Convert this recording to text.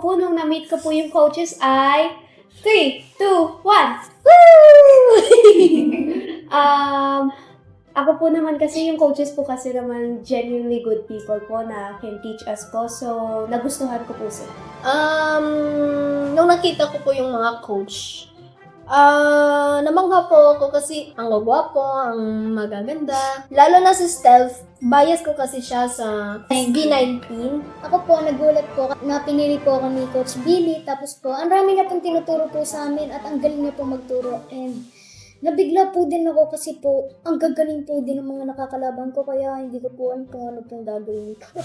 po nung na-meet ko po yung coaches ay 3, 2, 1. Ako po naman kasi yung coaches po kasi naman genuinely good people po na can teach us po. So, nagustuhan ko po sila. Nung nakita ko po yung mga coach, namangha po ako kasi ang gwapo, ang magaganda. Lalo na sa stealth, bias ko kasi siya sa SB19. Ako po, nagulat po na pinili po ako ni Coach Billy. Tapos po, ang rami niya pong tinuturo po sa amin at ang galing niya po magturo. And nabigla po din ako kasi po, ang gagaling po din ng mga nakakalaban ko. Kaya hindi ko po alam kung ano pong gagawin ko.